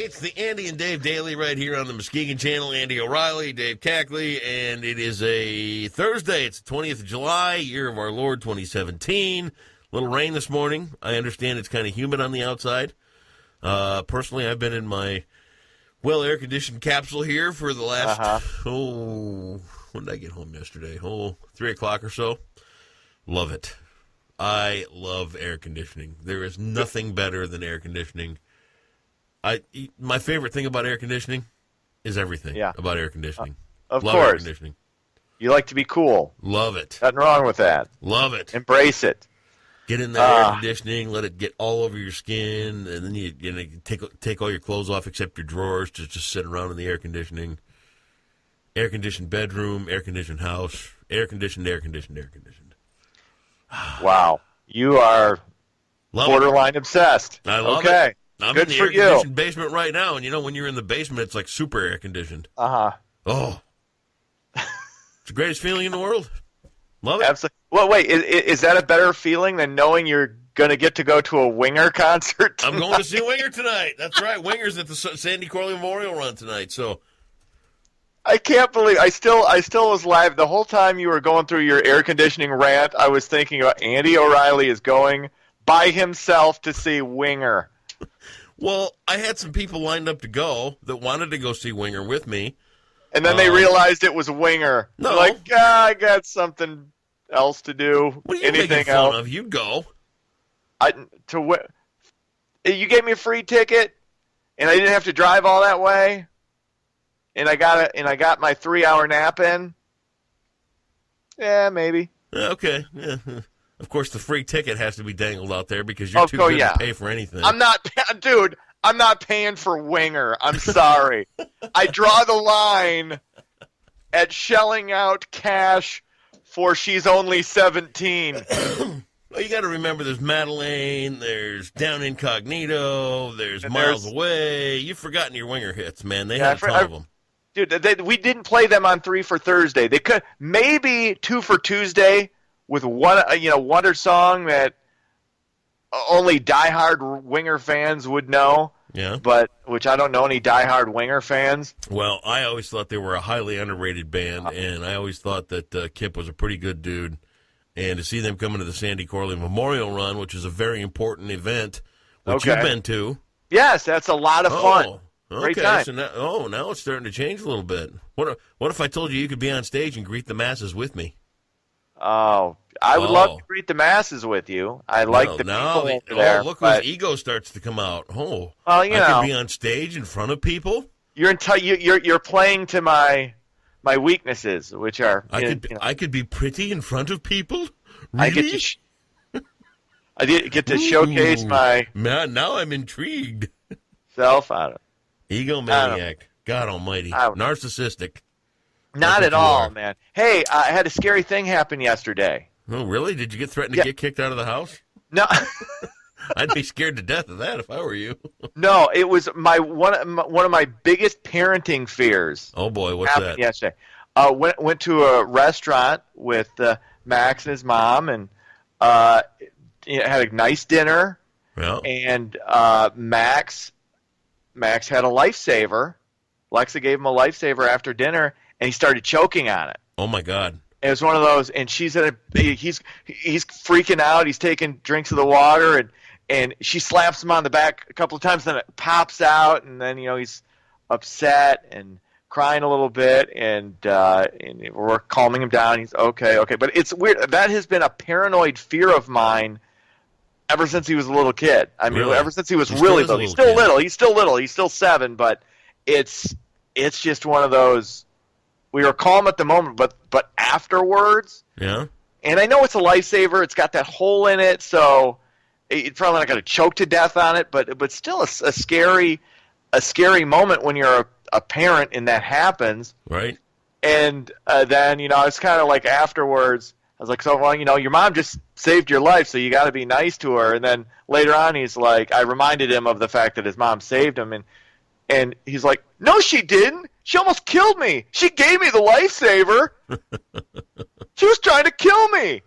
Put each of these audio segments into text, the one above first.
It's the Andy and Dave Daily right here on the Muskegon channel. Andy O'Reilly, Dave Cackley, and it is a Thursday. It's the 20th of July, year of our Lord 2017. Little rain this morning. I understand it's kind of humid on the outside. Personally, I've been in my air-conditioned capsule here for the last, when did I get home yesterday? 3 o'clock or so. Love it. I love air conditioning. There is nothing better than air conditioning. My favorite thing about air conditioning is everything about air conditioning. Of love course. Air conditioning. You like to be cool. Love it. Nothing wrong with that. Love it. Embrace it. Get in that air conditioning, let it get all over your skin, and then you take all your clothes off except your drawers, just sit around in the air conditioning. Air-conditioned bedroom, air-conditioned house, air-conditioned. Wow. You are borderline obsessed. I love it. I'm Good in the for air-conditioned basement right now, and when you're in the basement, it's like super air-conditioned. Oh. It's the greatest feeling in the world. Love it. Absolutely. Well, wait, is that a better feeling than knowing you're going to get to go to a Winger concert tonight? I'm going to see Winger tonight. That's right. Winger's at the Sandy Corley Memorial Run tonight, so... I can't believe I still was live the whole time you were going through your air conditioning rant. I was thinking about Andy O'Reilly is going by himself to see Winger. Well, I had some people lined up to go that wanted to go see Winger with me. And then they realized it was Winger. No. Like, I got something else to do. What are you Anything making else? fun of? You'd go. You gave me a free ticket, and I didn't have to drive all that way. And I got my 3-hour nap in. Yeah, maybe. Okay. Yeah. Of course, the free ticket has to be dangled out there because you're too good to pay for anything. I'm not paying for Winger. I'm sorry. I draw the line at shelling out cash for She's Only 17. Well, you got to remember there's Madeleine, there's Down Incognito, there's Miles Away. You've forgotten your Winger hits, man. They had a ton of them. Dude, we didn't play them on 3 for Thursday. They could maybe 2 for Tuesday with one wonder song that only diehard Winger fans would know. Yeah. But which I don't know any diehard Winger fans. Well, I always thought they were a highly underrated band, and I always thought that Kip was a pretty good dude. And to see them come into the Sandy Corley Memorial Run, which is a very important event, which you've been to. Yes, that's a lot of fun. Great time. So now it's starting to change a little bit. What if I told you could be on stage and greet the masses with me? Oh, I would love to greet the masses with you. I like the people over there. Look whose ego starts to come out. Oh, well, I could be on stage in front of people. You're playing to my weaknesses, which are I could be pretty in front of people. Really? I get to showcase my. Man, now I'm intrigued. Self out of egomaniac. God Almighty, narcissistic. Not at all, man. Hey, I had a scary thing happen yesterday. Oh, really? Did you get threatened to get kicked out of the house? No. I'd be scared to death of that if I were you. No, it was one of my biggest parenting fears. Oh boy, what's that? Yesterday, went to a restaurant with Max and his mom, and had a nice dinner. Yeah. And Max had a lifesaver. Lexa gave him a lifesaver after dinner, and he started choking on it. Oh my God! It was one of those, and he's freaking out. He's taking drinks of the water, and she slaps him on the back a couple of times. Then it pops out, and then he's upset and crying a little bit, and we're calming him down. He's okay. But it's weird. That has been a paranoid fear of mine ever since he was a little kid. I mean, ever since he was really little. He's still little. He's still little. He's still 7, but it's just one of those. We were calm at the moment, but afterwards. Yeah. And I know it's a lifesaver. It's got that hole in it, so it's probably not going to choke to death on it. But still, a scary moment when you're a parent and that happens. Right. And then I was kind of like afterwards. I was like, so well, your mom just saved your life, so you got to be nice to her. And then later on, he's like, I reminded him of the fact that his mom saved him, and he's like, no, she didn't. She almost killed me. She gave me the lifesaver. She was trying to kill me.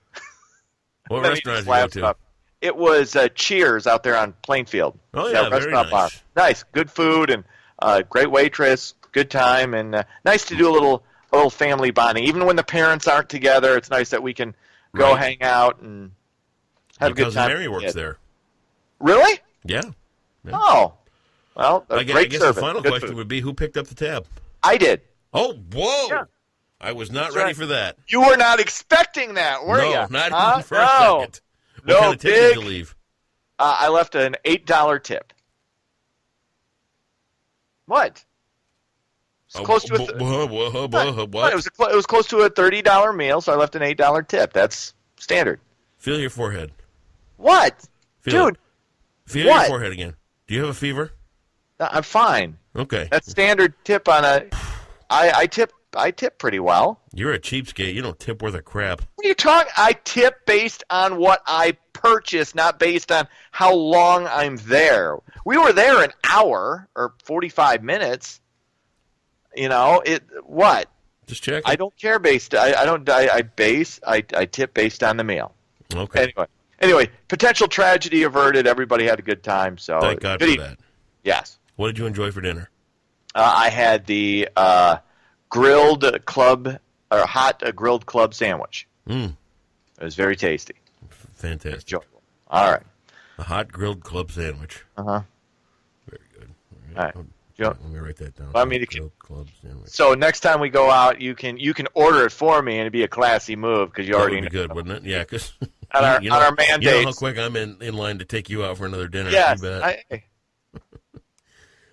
What restaurant did you go to? It was Cheers out there on Plainfield. Oh, yeah, That very restaurant bar. nice. Nice, good food and great waitress, good time, and nice to do a little family bonding. Even when the parents aren't together, it's nice that we can go Right. hang out and have a good Cousin time. Mary works there. Really? Yeah. Oh, well, I great guess service. the final Good question food. would be, who picked up the tab? I did. Oh, whoa! Yeah. I was not That's ready right. for that. You were not expecting that, were No, you? not Huh? even for a No. second. What No, kind of tip big- did you leave? I left an $8 tip. What? It's close to a what? it was close to a $30 meal, so I left an $8 tip. That's standard. Feel your forehead. What? Feel Dude, it. Feel what? your forehead again. Do you have a fever? I'm fine. Okay. That's standard tip on a I tip pretty well. You're a cheapskate. You don't tip worth a crap. What are you talking? I tip based on what I purchase, not based on how long I'm there. We were there an hour or 45 minutes. You know, what? Just check. I don't care based. I tip based on the meal. Okay. Anyway, potential tragedy averted. Everybody had a good time. So Thank God good for evening. that. Yes. What did you enjoy for dinner? I had the grilled club or hot grilled club sandwich. Mm, It was very tasty. fantastic. Enjoyable. All right. A hot grilled club sandwich. Uh-huh. Very good. All right. Let me write that down. Well, I mean, Hot grilled club sandwich. So next time we go out, you can order it for me, and it'd be a classy move because you That already would be know. good, wouldn't it? Yeah, because On our you know how mandates. quick I'm in line to take you out for another dinner. Yes. You bet.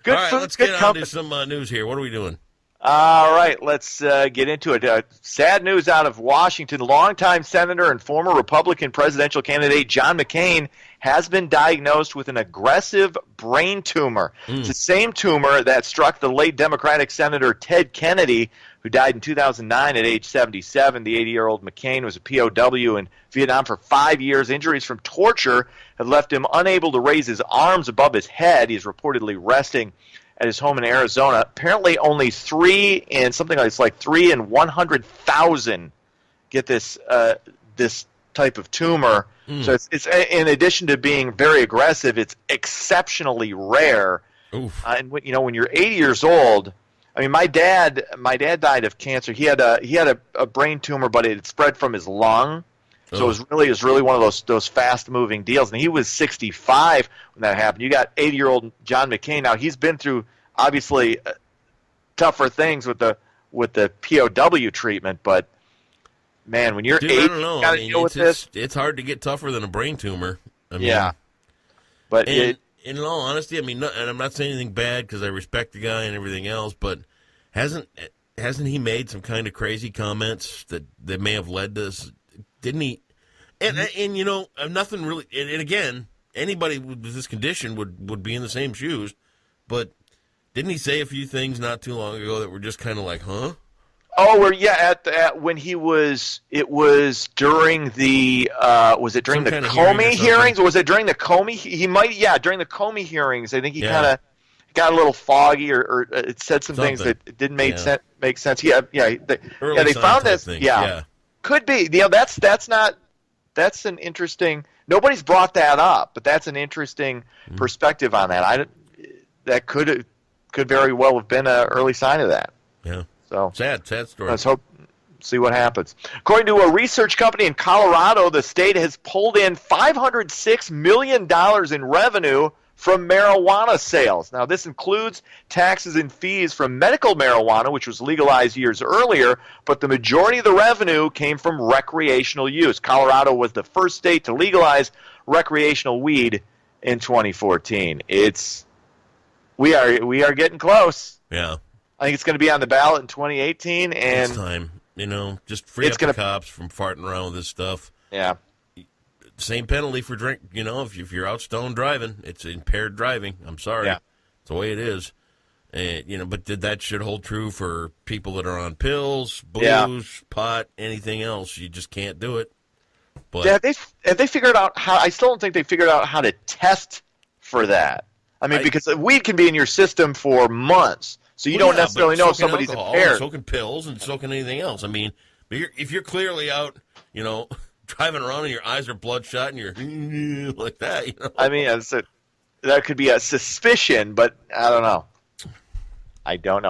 Good All right, food, let's good get on company. to some news here. What are we doing? All right, let's get into it. Sad news out of Washington. Longtime Senator and former Republican presidential candidate John McCain has been diagnosed with an aggressive brain tumor. It's the same tumor that struck the late Democratic Senator Ted Kennedy, who died in 2009 at age 77. The 80-year-old McCain was a POW in Vietnam for 5 years. Injuries from torture had left him unable to raise his arms above his head. He's reportedly resting at his home in Arizona. Apparently only 3 in 100,000 get this type of tumor. So it's in addition to being very aggressive, it's exceptionally rare. Oof. And when you're 80 years old, I mean, my dad died of cancer. He had a brain tumor, but it spread from his lung. So it was really one of those fast moving deals. And he was 65 when that happened. You got 80-year-old John McCain. Now he's been through obviously tougher things with the POW treatment, but man, when you're Dude, 80, I don't know. you got to deal with this. It's hard to get tougher than a brain tumor. I mean, Yeah, but in all honesty, I mean, and I'm not saying anything bad because I respect the guy and everything else, but hasn't he made some kind of crazy comments that may have led to this? Didn't he? And you know, nothing really. And again, anybody with this condition would be in the same shoes, but didn't he say a few things not too long ago that were just kind of like, huh? Oh, at when he was, it was during the was it during Some the kind of hearing or Comey something. hearings, or was it during the Comey? During the Comey hearings. I think he Yeah. kind of got a little foggy, or it said some things Something. that didn't make Yeah. sense. Early They sign found type this. thing. Yeah, could be. You know, that's an interesting. Nobody's brought that up, but that's an interesting perspective on that. That could very well have been an early sign of that. Yeah. So Sad story. let's see what happens. According to a research company in Colorado, the state has pulled in $506 million in revenue from marijuana sales. Now, this includes taxes and fees from medical marijuana, which was legalized years earlier, but the majority of the revenue came from recreational use. Colorado was the first state to legalize recreational weed in 2014. We are getting close. Yeah. I think it's going to be on the ballot in 2018, and It's time. You know, just free It's up the gonna- cops from farting around with this stuff. yeah. Same penalty for drink. You know, if you're out stoned driving, it's impaired driving. I'm sorry. Yeah. It's the way it is. And, you know, but that should hold true for people that are on pills, booze, Yeah. pot, anything else. You just can't do it. But Have they figured out how? I still don't think they figured out how to test for that. I mean, because weed can be in your system for months, so you Well, don't yeah, necessarily but know if soaking somebody's alcohol, impaired. soaking pills, and soaking anything else. I mean, if you're clearly out, you know, driving around and your eyes are bloodshot and you're like that. You know? I mean, that could be a suspicion, but I don't know.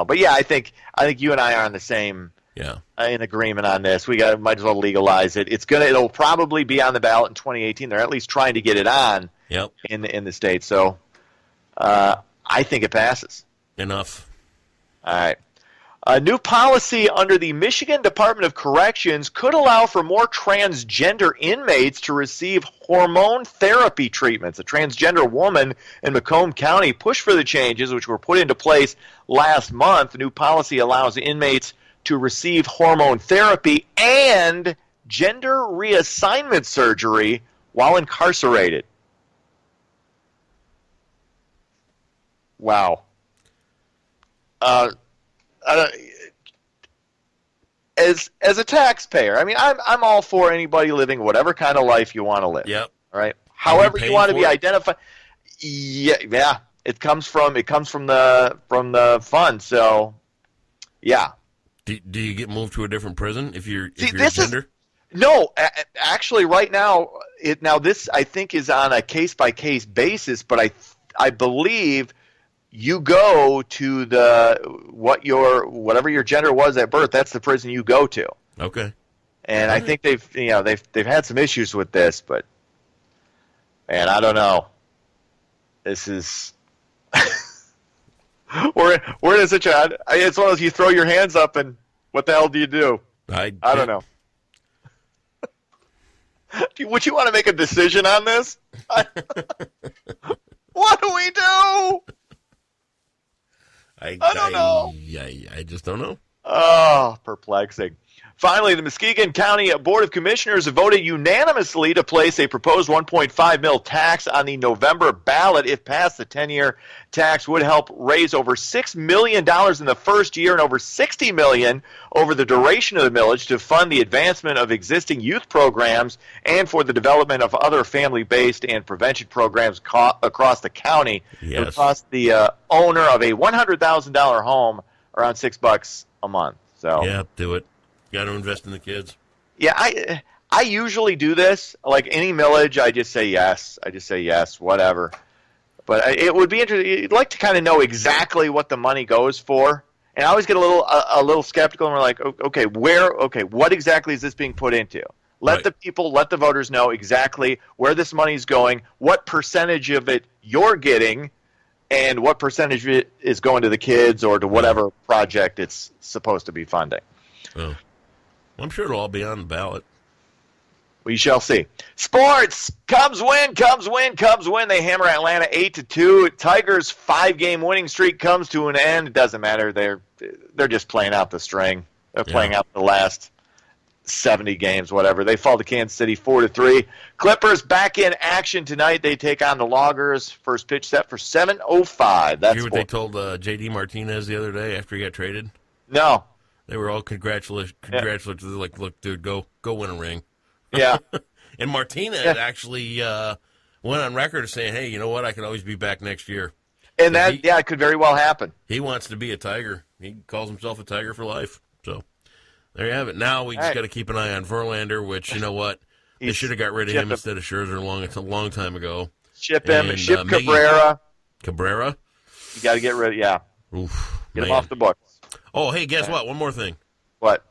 But yeah, I think you and I are on the same. Yeah. In agreement on this. Might as well legalize it. It'll probably be on the ballot in 2018. They're at least trying to get it on. Yep. In the state. So, I think it passes. Enough. All right. A new policy under the Michigan Department of Corrections could allow for more transgender inmates to receive hormone therapy treatments. A transgender woman in Macomb County pushed for the changes, which were put into place last month. The new policy allows inmates to receive hormone therapy and gender reassignment surgery while incarcerated. Wow. As a taxpayer, I mean, I'm all for anybody living whatever kind of life you want to live. Yep. Right. However you want to be identified. Yeah. It comes from the fund. So, yeah. Do you get moved to a different prison if you're gender? No, actually, right now, this I think is on a case by case basis, but I believe you go to whatever your gender was at birth. That's the prison you go to. Okay. And I think they've had some issues with this, but man, I don't know. This is we're in such a. It's one of those you throw your hands up and what the hell do you do? I don't know. Would you want to make a decision on this? What do we do? I don't know. I just don't know. Oh, perplexing. Finally, the Muskegon County Board of Commissioners voted unanimously to place a proposed 1.5 mil tax on the November ballot. If passed, the 10-year tax would help raise over $6 million in the first year and over $60 million over the duration of the millage to fund the advancement of existing youth programs and for the development of other family-based and prevention programs across the county. Yes. It would cost the owner of a $100,000 home around $6 a month. So yeah, do it. Got to invest in the kids. Yeah, I usually do this. Like any millage, I just say yes, whatever. But it would be interesting. You'd like to kind of know exactly what the money goes for. And I always get a little skeptical, and we're like, okay, what exactly is this being put into? Let the voters know exactly where this money is going, what percentage of it you're getting, and what percentage of it is going to the kids or to whatever project it's supposed to be funding. Oh. I'm sure it'll all be on the ballot. We shall see. Sports. Cubs win. They hammer Atlanta 8-2. Tigers' 5-game winning streak comes to an end. It doesn't matter. They're just playing out the string. They're playing out the last 70 games, whatever. They fall to Kansas City 4-3. Clippers back in action tonight. They take on the Loggers. First pitch set for 7:05. That's you hear what they told J.D. Martinez the other day after he got traded? No. They were all congratulatory. They're like, look, dude, go win a ring. Yeah. And Martinez actually went on record as saying, hey, you know what? I can always be back next year. And it could very well happen. He wants to be a Tiger. He calls himself a Tiger for life. So there you have it. Now we just got to keep an eye on Verlander, which, you know what? They should have got rid of him instead of Scherzer a long time ago. Ship him and ship Cabrera. Cabrera? You got to get rid of, Oof, get him off the books. Oh, hey, guess what? One more thing. What?